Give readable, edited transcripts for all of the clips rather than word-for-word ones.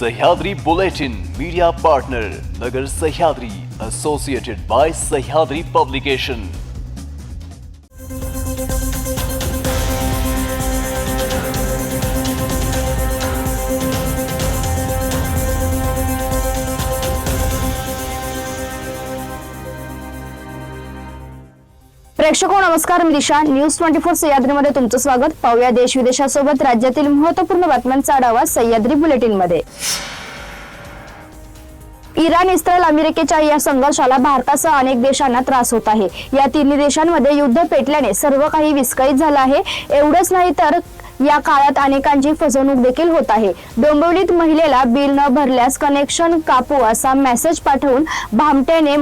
Sahyadri bulletin media partner Nagar Sahyadri associated by Sahyadri publication. प्रेक्षको नमस्कार, मी दिशा। न्यूज 24 सह्याद्रीमध्ये तुमचं स्वागत। पाहूया देश विदेशासोबत राज्यातील महत्त्वपूर्ण बातम्यांचा आढावा सह्याद्री बुलेटिन मध्ये। इराण, इस्रायल, अमेरिकेच्या या संघर्षाला भारतासह अनेक देशांना त्रास होत आहे। या तिन्ही देशांमध्ये युद्ध पेटल्याने सर्व काही विस्कळीत झालं आहे। एवढंच नाही तर या काळात अनेकांची फसवणूक देखील होत आहे। डोंबिवलीत महिलेला बिल न भरल्यास कनेक्शन कापू असा मेसेज पाठवून भामटेने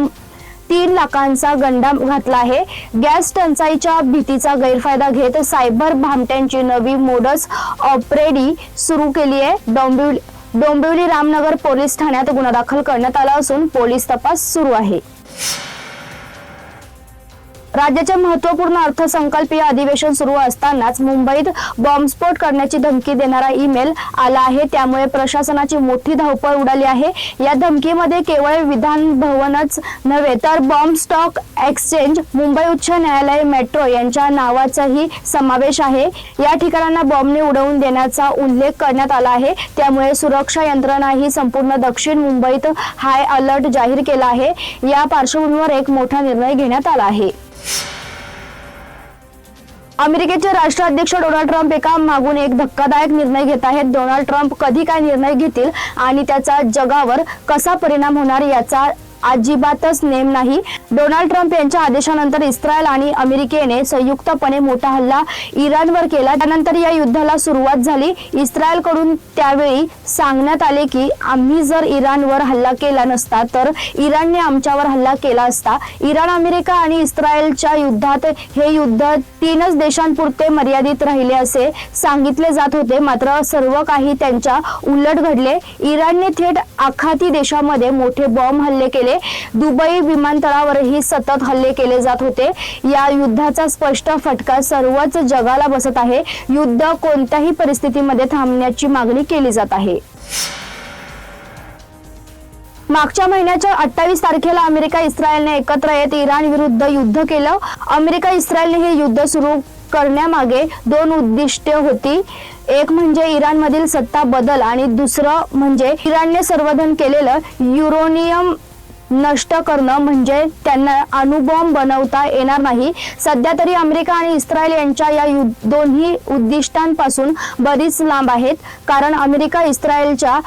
3 लाखांचा गंडा घातला आहे। गॅस टंचाईच्या भीतीचा गैरफायदा घेत सायबर भामट्यांची नवी मोडस ऑपरेडी सुरू केली आहे। डोंबिवली रामनगर पोलीस ठाण्यात गुन्हा दाखल करण्यात आला असून पोलीस तपास सुरू आहे। राज्याचे महत्त्वपूर्ण अर्थसंकल्पीय अधिवेशन सुरू असतानाच मुंबईत बॉम्बस्फोट करण्याची धमकी देणारा ईमेल आला आहे। त्यामुळे प्रशासनाची मोठी धावपळ उडाली आहे। या धमकीमध्ये केवळ विधान भवनच नव्हे तर बॉम्ब स्टॉक एक्सचेंज, मुंबई उच्च न्यायालय, मेट्रो यांच्या नावाचाही समावेश आहे। या ठिकाणांना बॉम्बने उडवून देण्याचा उल्लेख करण्यात आला आहे। त्यामुळे सुरक्षा यंत्रणाही संपूर्ण दक्षिण मुंबईत हाय अलर्ट जाहीर केला आहे। या पार्श्वभूमीवर एक मोठा निर्णय घेण्यात आला आहे। अमेरिकेचे राष्ट्राध्यक्ष डोनाल्ड ट्रम्प एका मागून एक धक्कादायक निर्णय घेत आहेत। डोनाल्ड ट्रम्प कधी काय निर्णय घेतील आणि त्याचा जगावर कसा परिणाम होणार याचा अजिबातच नेम नाही। डोनाल्ड ट्रम्प यांच्या आदेशानंतर इस्रायल आणि अमेरिकेने संयुक्तपणे मोठा हल्ला इराणवर केला। त्यानंतर या युद्धाला सुरुवात झाली। इस्रायलकडून त्यावेळी सांगण्यात आले की आम्ही जर इराणवर हल्ला केला नसता तर इराणने आमच्यावर हल्ला केला असता। इराण, अमेरिका आणि इस्रायलच्या युद्धात हे युद्ध 3च देशांपुरते मर्यादित राहिले असे सांगितले जात होते। मात्र सर्व काही त्यांच्या उलट घडले। इराणने थेट आखाती देशामध्ये मोठे बॉम्ब हल्ले केले। दुबई विमानतळावरही सतत हल्ले केले जात होते। या युद्धाचा स्पष्ट फटका सर्वच जगाला बसत आहे। युद्ध कोणत्याही परिस्थितीमध्ये थांबण्याची मागणी केली जात आहे। मागच्या महिन्याच्या 28 तारखेला अमेरिका, इस्रायलने एकत्र येत इराण विरुद्ध युद्ध केलं। अमेरिका, इस्रायलने हे युद्ध सुरू करण्यामागे 2 उद्दिष्टे होती। एक म्हणजे इराणमधील सत्ता बदल आणि दुसरं म्हणजे इराणने संवर्धन केलेलं युरेनियम नष्ट करणं, म्हणजे त्यांना अणुबॉम्ब बनवता येणार नाही। सध्या तरी अमेरिका आणि इस्रायल यांच्या या दोन्ही उद्दिष्टांपासून बरीच लांब आहेत। कारण अमेरिका, इस्रायलच्या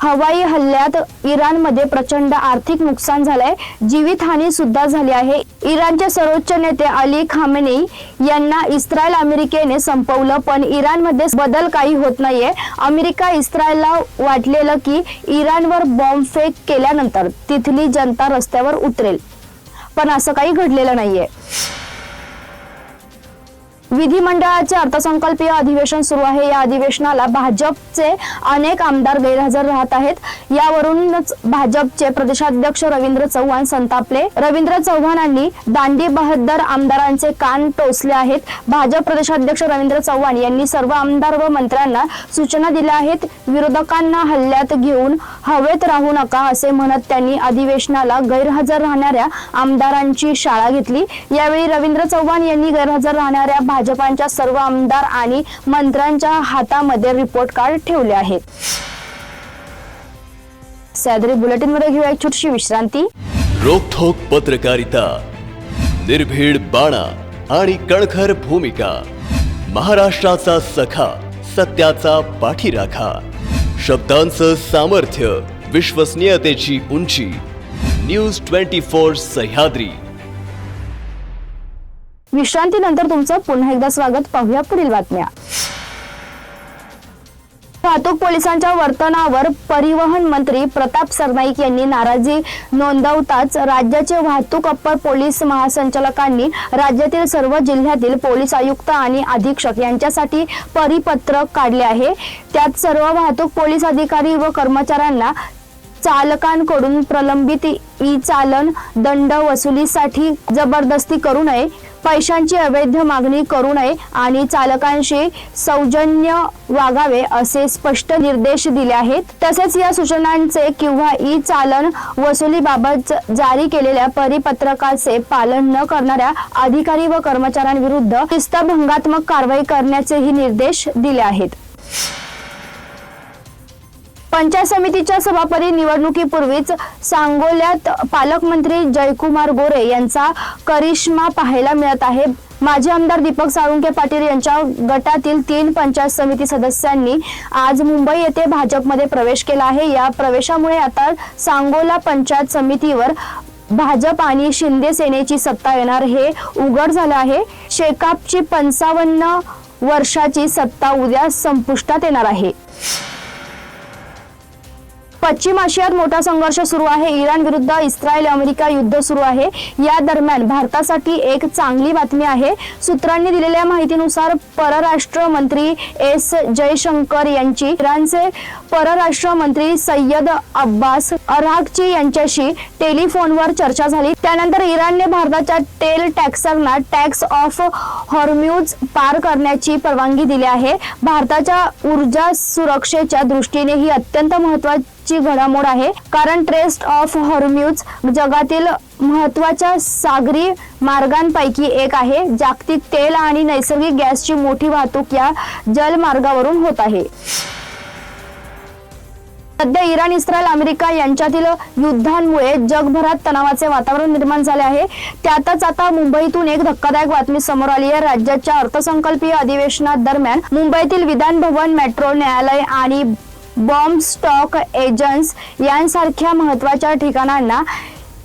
हवाई हल्ल्यात इराणमध्ये प्रचंड आर्थिक नुकसान झालंय, जीवितहानी सुद्धा झाली आहे। इराणचे सर्वोच्च नेते अली खामेनी यांना इस्रायल अमेरिकेने संपवलं, पण इराणमध्ये बदल काही होत नाहीये। अमेरिका, इस्रायलला वाटलेलं की इराणवर बॉम्बफेक केल्यानंतर तिथली जनता रस्त्यावर उतरेल, पण असं काही घडलेलं नाहीये। विधिमंडळाचे अर्थसंकल्पीय अधिवेशन सुरू आहे। या अधिवेशनाला भाजपचे अनेक आमदार गैरहजर राहत आहेत। यावरूनच भाजपचे प्रदेशाध्यक्ष रवींद्र चव्हाण संतापले। रवींद्र चव्हाणांनी दांडी बहाद्दर आमदारांचे कान टोचले आहेत। भाजप प्रदेशाध्यक्ष रवींद्र चव्हाण यांनी सर्व आमदार व मंत्र्यांना सूचना दिल्या आहेत। विरोधकांना हल्ल्यात घेऊन हवेत राहू नका असे म्हणत त्यांनी अधिवेशनाला गैरहजर राहणाऱ्या आमदारांची शाळा घेतली। यावेळी रवींद्र चव्हाण यांनी गैरहजर राहणाऱ्या भाजपांच्या सर्व आमदार आणि मंत्र्यांच्या हातामध्ये रिपोर्ट कार्ड ठेवले आहेत। सह्याद्री बुलेटिन मध्ये घेऊया एक छोटीशी विश्रांती। रोखोक पत्रकारिता, निर्भीड बाणा आणि कणखर भूमिका, महाराष्ट्राचा सखा, सत्याचा पाठीराखा, शब्दांचं सामर्थ्य, विश्वसनीयतेची उंची। न्यूज 24 सह्याद्री। विश्रांतीनंतर तुमचं पुन्हा एकदा स्वागत। पाहूया पुढील बातम्या। वाहतूक पोलिसांच्या वर्तनावर परिवहन मंत्री प्रताप सरनाईक यांनी नाराजी नोंदवताच राज्याचे वाहतूक अप्पर पोलीस महासंचालकांनी राज्यातील सर्व जिल्ह्यातील पोलीस आयुक्त आणि अधीक्षक यांच्यासाठी परिपत्रक काढले आहे। त्यात सर्व वाहतूक पोलीस अधिकारी व कर्मचाऱ्यांना चालकांकडून प्रलंबित ई-चालन दंड वसुलीसाठी जबरदस्ती करू नये, पैशांची अवैध मागणी करू नये आणि चालकांशी सौजन्य वागावे असे स्पष्ट निर्देश दिले आहेत। तसेच या सूचनांचे किंवा ई चालन वसुलीबाबत जारी केलेल्या परिपत्रकाचे पालन न करणाऱ्या अधिकारी व कर्मचाऱ्यांविरुद्ध शिस्तभंगात्मक कारवाई करण्याचेही निर्देश दिले आहेत। पंचायत समितीच्या सभापती निवडणुकीपूर्वीच सांगोल्यात पालकमंत्री जयकुमार गोरे यांचा करिश्मा पाहायला मिळत आहे। माजी आमदार दीपक साळुंखे पाटील यांच्या गटातील 3 पंचायत समिती सदस्यांनी आज मुंबई येथे भाजपमध्ये प्रवेश केला आहे। या प्रवेशामुळे आता सांगोला पंचायत समितीवर भाजप आणि शिंदे सेनेची सत्ता येणार हे उघड झालं आहे। शेकापची 55 वर्षाची सत्ता उद्या संपुष्टात येणार आहे। पश्चिम आशियात मोठा संघर्ष सुरू आहे। इराण विरुद्ध इस्रायल अमेरिका युद्ध सुरू आहे। या दरम्यान भारतासाठी एक चांगली बातमी आहे। सूत्रांनी दिलेल्या माहितीनुसार परराष्ट्र मंत्री एस जयशंकर यांची इराणचे परराष्ट्र मंत्री सय्यद अब्बास अराघची यांच्याशी टेलिफोनवर चर्चा झाली। त्यानंतर इराणने भारताच्या तेल टँकर्सना टॅक्स ऑफ हॉर्म्यूज पार करण्याची परवानगी दिली आहे। भारताच्या ऊर्जा सुरक्षेच्या दृष्टीने ही अत्यंत महत्त्वाची घडामोड आहे, कारण ट्रेस्ट ऑफ हॉर्म्यूज जगातील महत्त्वाच्या सागरी मार्गांपैकी एक आहे। जागतिक तेल आणि नैसर्गिक गॅसची मोठी वाहतूक या जलमार्गावरून होत आहे। सध्या इराण, इस्रायल, अमेरिका यांच्यातील युद्धांमुळे जगभरात तणावाचे वातावरण निर्माण झाले आहे। त्यातच आता मुंबईतून एक धक्कादायक बातमी समोर आली आहे। राज्याच्या अर्थसंकल्पीय अधिवेशनादरम्यान मुंबईतील विधान भवन, मेट्रो, न्यायालय आणि बॉम्ब स्टॉक एजन्स यांसारख्या महत्त्वाच्या ठिकाणांना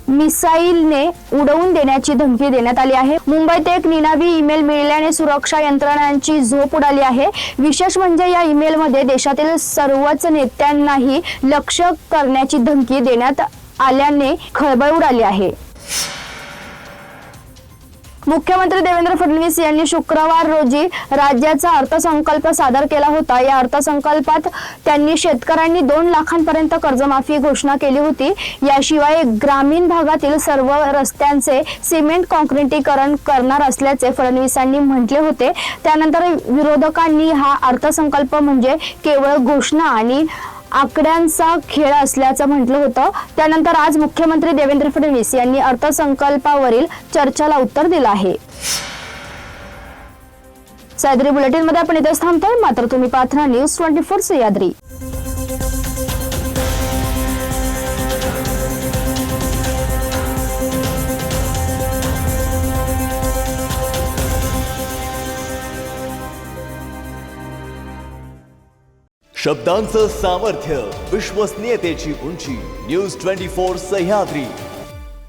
मिसाईलने उडवून देण्याची धमकी देण्यात आली आहे। मुंबईत एक निनावी ईमेल मिळाल्याने सुरक्षा यंत्रणांची झोप उडाली आहे। विशेष म्हणजे या ईमेलमध्ये देशातील सर्वच नेत्यांनाही लक्ष्य करण्याची धमकी देण्यात आल्याने खळबळ उडाली आहे। मुख्यमंत्री देवेंद्र फडणवीस यांनी शुक्रवार रोजी राज्याचा अर्थसंकल्प सादर केला होता। या अर्थसंकल्पात त्यांनी शेतकऱ्यांनी 2 लाखांपर्यंत कर्जमाफी घोषणा केली होती। याशिवाय ग्रामीण भागातील सर्व रस्त्यांचे सिमेंट काँक्रिटीकरण करणार असल्याचे फडणवीसांनी म्हटले होते। त्यानंतर विरोधकांनी हा अर्थसंकल्प म्हणजे केवळ घोषणा आणि आकड्यांचा खेळ असल्याचं म्हटलं होतं। त्यानंतर आज मुख्यमंत्री देवेंद्र फडणवीस यांनी अर्थसंकल्पावरील चर्चेला उत्तर दिलं आहे। सह्याद्री बुलेटिन मध्ये आपण इथेच थांबतोय, मात्र तुम्ही पाहत राहा न्यूज 24 सह्याद्री। शब्दांचं सामर्थ्य, विश्वसनीयतेची उंची, न्यूज 24 सह्याद्री।